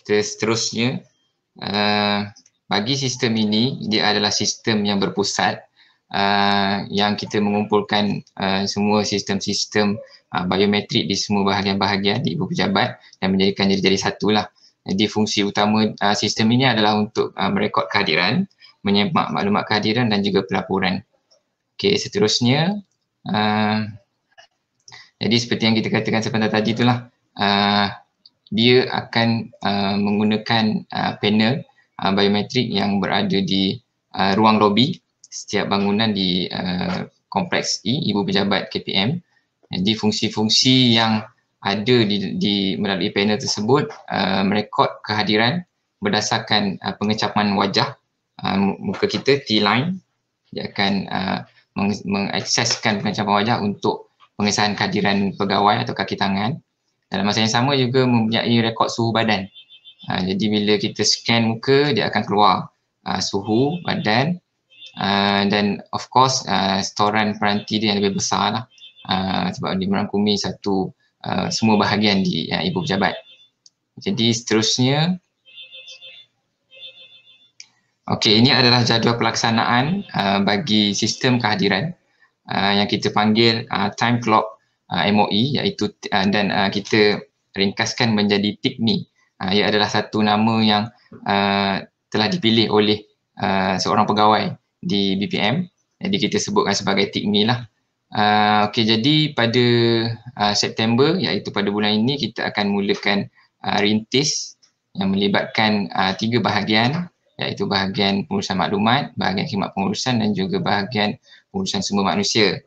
kita seterusnya, bagi sistem ini, dia adalah sistem yang berpusat, yang kita mengumpulkan semua sistem-sistem biometrik di semua bahagian-bahagian di ibu pejabat dan menjadikan jadi satulah. Jadi fungsi utama sistem ini adalah untuk merekod kehadiran, menyemak maklumat kehadiran dan juga pelaporan. Okey, seterusnya, jadi seperti yang kita katakan sebentar tadi itulah, dia akan menggunakan panel biometrik yang berada di ruang lobi setiap bangunan di kompleks I, Ibu Pejabat KPM. Jadi fungsi-fungsi yang ada di melalui panel tersebut merekod kehadiran berdasarkan pengecapan wajah muka kita, T-line. Dia akan mengakseskan pengecapan wajah untuk pengesahan kehadiran pegawai atau kaki tangan. Dalam masa yang sama juga mempunyai rekod suhu badan. Jadi bila kita scan muka, dia akan keluar suhu badan dan of course storan peranti dia yang lebih besar lah, sebab dia merangkumi semua bahagian di ibu pejabat. Jadi seterusnya, okey, ini adalah jadual pelaksanaan bagi sistem kehadiran yang kita panggil time clock MOE, iaitu dan kita ringkaskan menjadi TICMI. Ia adalah satu nama yang telah dipilih oleh seorang pegawai di BPM. Jadi kita sebutkan sebagai TICMI lah. Okey, jadi pada September, iaitu pada bulan ini, kita akan mulakan rintis yang melibatkan 3 bahagian, iaitu bahagian pengurusan maklumat, bahagian khidmat pengurusan dan juga bahagian pengurusan sumber manusia.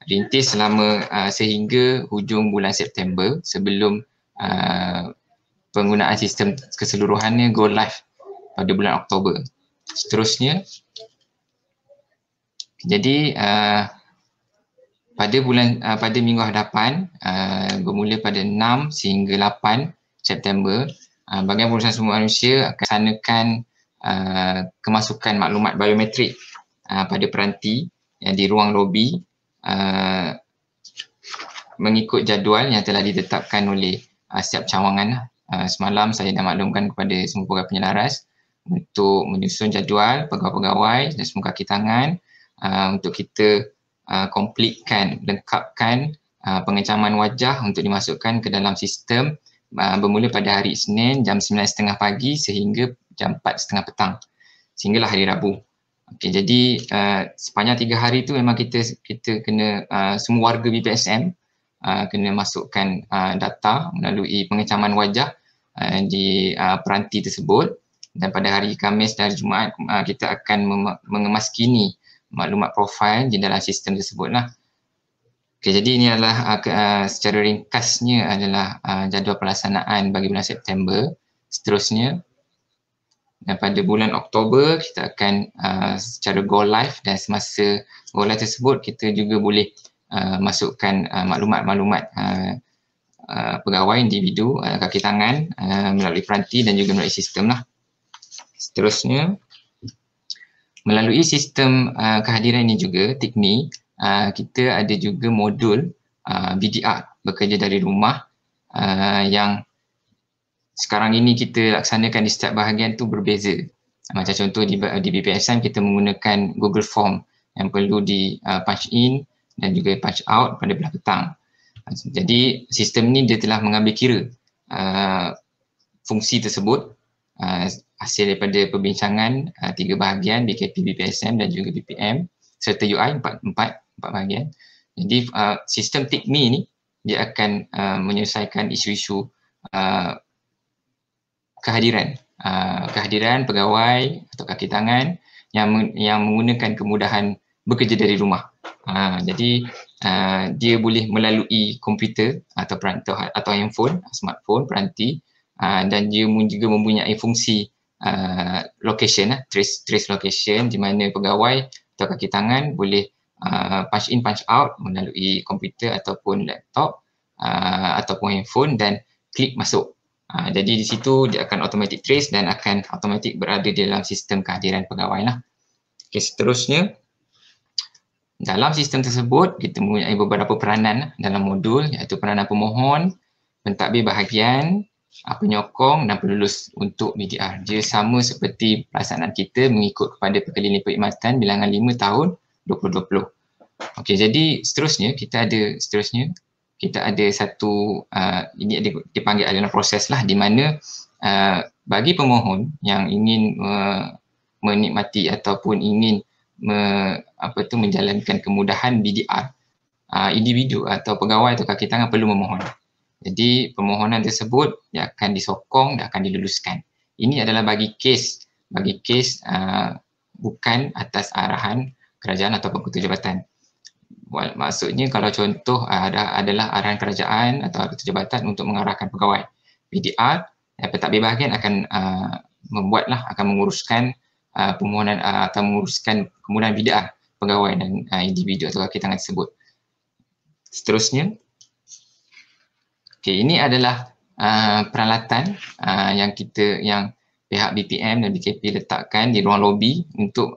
Rintis selama sehingga hujung bulan September sebelum penggunaan sistem keseluruhannya go live pada bulan Oktober. Seterusnya, jadi pada minggu hadapan, bermula pada 6 sehingga 8 September, bahagian pengurusan sumber manusia akan laksanakan kemasukan maklumat biometrik pada peranti yang di ruang lobi mengikut jadual yang telah ditetapkan oleh setiap cawangan. Semalam saya dah maklumkan kepada semua pegawai penyelaras untuk menyusun jadual pegawai-pegawai dan semua kaki tangan untuk kita completekan, lengkapkan pengecaman wajah untuk dimasukkan ke dalam sistem bermula pada hari Isnin jam 9.30 pagi sehingga jam 4.30 petang sehinggalah hari Rabu. Okey, jadi sepanjang 3 hari tu memang kita kena semua warga BPSM kena masukkan data melalui pengecaman wajah di peranti tersebut, dan pada hari Khamis dan Jumaat kita akan mengemaskini maklumat profil di dalam sistem tersebut lah. Okey, jadi ini adalah secara ringkasnya adalah jadual pelaksanaan bagi bulan September. Seterusnya, dan pada bulan Oktober kita akan secara go live, dan semasa go live tersebut kita juga boleh masukkan maklumat-maklumat pegawai individu kaki tangan melalui peranti dan juga melalui sistem lah. Seterusnya, melalui sistem kehadiran ini juga, TICMI, kita ada juga modul BDR, bekerja dari rumah, yang sekarang ini kita laksanakan di setiap bahagian tu berbeza. Macam contoh di BPSM kita menggunakan Google Form yang perlu di punch in dan juga punch out pada belah petang. Jadi sistem ni dia telah mengambil kira fungsi tersebut hasil daripada perbincangan 3 bahagian BKP, BPSM dan juga BPM serta UI 4 bahagian. Jadi sistem TICMI ni dia akan menyelesaikan isu-isu kehadiran pegawai atau kaki tangan yang menggunakan kemudahan bekerja dari rumah. Jadi dia boleh melalui komputer atau handphone, smartphone, peranti, dan dia juga mempunyai fungsi location, trace location, di mana pegawai atau kaki tangan boleh punch in punch out melalui komputer ataupun laptop ataupun handphone dan klik masuk. Jadi di situ dia akan automatic trace dan akan automatic berada di dalam sistem kehadiran pegawai lah. Okay, seterusnya, dalam sistem tersebut kita mempunyai beberapa peranan dalam modul, iaitu peranan pemohon, pentadbir bahagian, penyokong dan pelulus untuk BDR. Dia sama seperti pelaksanaan kita mengikut kepada perkeliling perkhidmatan bilangan 5 tahun 2020. Okey, jadi seterusnya kita ada satu ini dipanggil aliran proses lah, di mana bagi pemohon yang ingin menikmati ataupun ingin menjalankan kemudahan BDR, individu atau pegawai atau kaki tangan perlu memohon. Jadi permohonan tersebut dia akan disokong dan akan diluluskan. Ini adalah bagi kes bukan atas arahan kerajaan ataupun ketua jabatan. Maksudnya kalau contoh adalah arahan kerajaan atau ketua jabatan untuk mengarahkan pegawai BDR, pentadbir bahagian akan menguruskan permohonan atau menguruskan kemudahan BDR pegawai dan individu atau kaki tangan tersebut. Seterusnya, okey, ini adalah peralatan yang pihak BPM dan BKP letakkan di ruang lobi untuk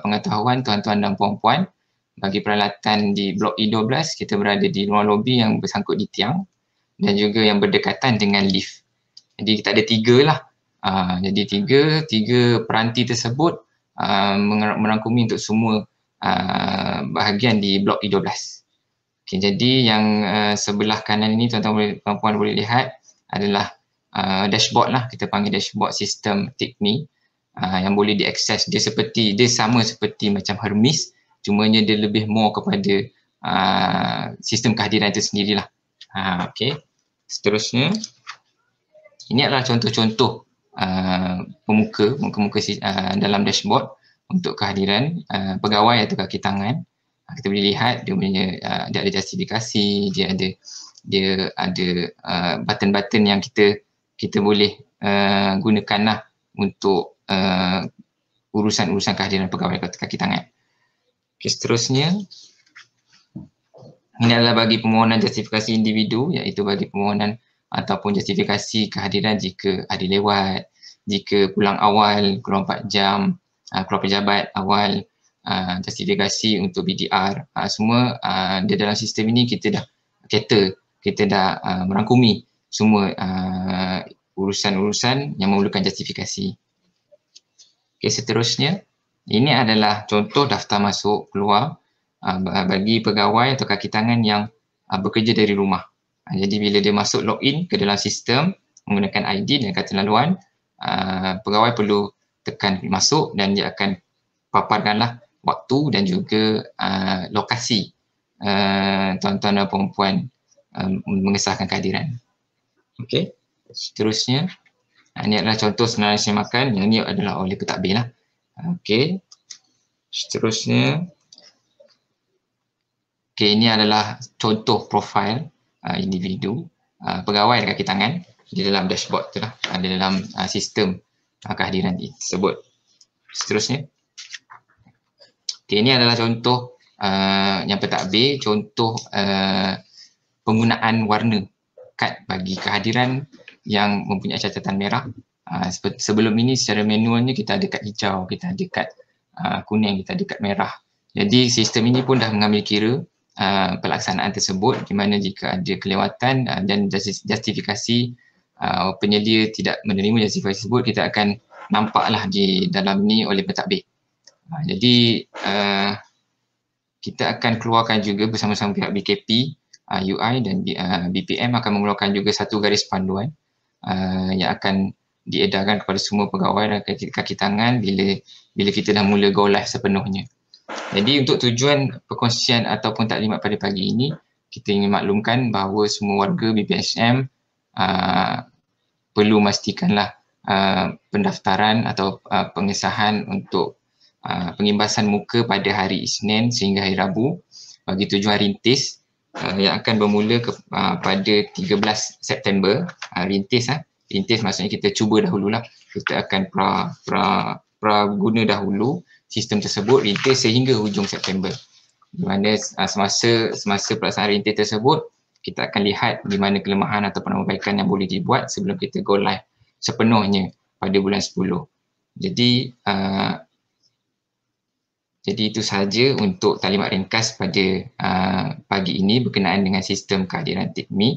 pengetahuan tuan-tuan dan puan-puan. Bagi peralatan di blok E12, kita berada di ruang lobi yang bersangkut di tiang dan juga yang berdekatan dengan lift. Jadi kita ada 3 lah. Jadi tiga peranti tersebut merangkumi untuk semua bahagian di blok E12. Okay, jadi yang sebelah kanan ini tuan-tuan puan-puan boleh lihat adalah dashboard lah, kita panggil dashboard sistem TICMI yang boleh diakses. Dia sama seperti macam Hermes, cumanya dia lebih more kepada sistem kehadiran itu sendirilah. Okey. Seterusnya, ini adalah contoh-contoh muka-muka dalam dashboard untuk kehadiran pegawai atau kaki tangan. Kita boleh lihat dia ada justifikasi, dia ada button-button yang kita boleh gunakanlah untuk urusan-urusan kehadiran pegawai atau kaki tangan. Okay, seterusnya, ini adalah bagi permohonan justifikasi individu, iaitu bagi permohonan ataupun justifikasi kehadiran jika ada lewat, jika pulang awal, kurang 4 jam, keluar pejabat awal, justifikasi untuk BDR, semua di dalam sistem ini kita dah merangkumi semua urusan-urusan yang memerlukan justifikasi. Okay, seterusnya, ini adalah contoh daftar masuk keluar bagi pegawai atau kaki tangan yang bekerja dari rumah. Jadi bila dia masuk login ke dalam sistem menggunakan ID dan kata laluan, pegawai perlu tekan masuk dan dia akan paparkanlah waktu dan juga lokasi tuan-tuan dan puan-puan mengesahkan kehadiran. Okey, seterusnya, ini adalah contoh senarai semakan, yang ini adalah oleh pentadbir lah. Okey, seterusnya, ini adalah contoh profil individu pegawai dan kaki tangan di dalam dashboard tu lah, di dalam sistem kehadiran tersebut. Seterusnya, ini adalah contoh yang pentadbir, contoh penggunaan warna kad bagi kehadiran yang mempunyai catatan merah. Sebelum ini secara manualnya kita ada kad hijau, kita ada kad kuning, kita ada kad merah. Jadi sistem ini pun dah mengambil kira pelaksanaan tersebut, di mana jika ada kelewatan dan justifikasi penyedia tidak menerima justifikasi tersebut, kita akan nampaklah di dalam ni oleh pentadbir. Jadi kita akan keluarkan juga bersama-sama pihak BKP, UI dan BPM akan mengeluarkan juga satu garis panduan yang akan diedarkan kepada semua pegawai dan kaki tangan bila kita dah mula go live sepenuhnya. Jadi untuk tujuan perkongsian ataupun taklimat pada pagi ini, kita ingin maklumkan bahawa semua warga BPSM perlu memastikanlah pendaftaran atau pengesahan untuk pengimbasan muka pada hari Isnin sehingga hari Rabu bagi tujuan rintis yang akan bermula pada 13 September. Rintis maksudnya kita cuba dahululah, kita akan guna dahulu sistem tersebut rintis sehingga hujung September. Di mana semasa pelaksanaan rintis tersebut, kita akan lihat di mana kelemahan atau penambahbaikan yang boleh dibuat sebelum kita go live sepenuhnya pada bulan 10. Jadi itu sahaja untuk taklimat ringkas pada pagi ini berkenaan dengan sistem kehadiran TICMI.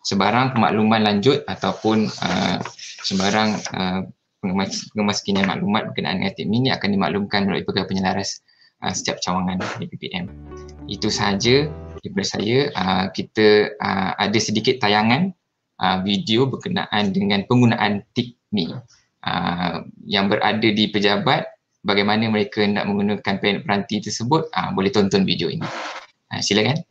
sebarang pemakluman lanjut ataupun sebarang pengemaskinan maklumat berkenaan dengan admin ini akan dimaklumkan melalui pegawai penyelaras setiap cawangan di PPM. Itu sahaja daripada saya. Kita ada sedikit tayangan video berkenaan dengan penggunaan TIC yang berada di pejabat, bagaimana mereka nak menggunakan peranti tersebut. Boleh tonton video ini. Silakan.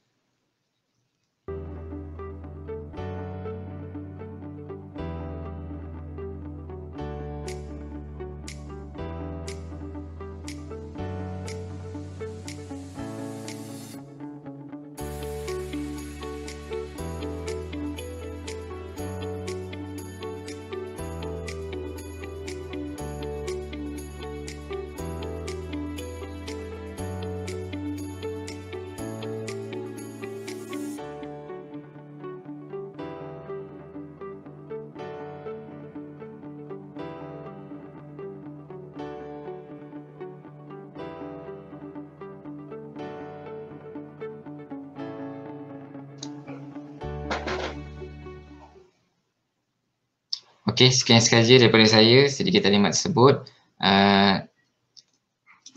Okey, sekian sahaja daripada saya sedikit taklimat tersebut.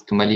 Kembali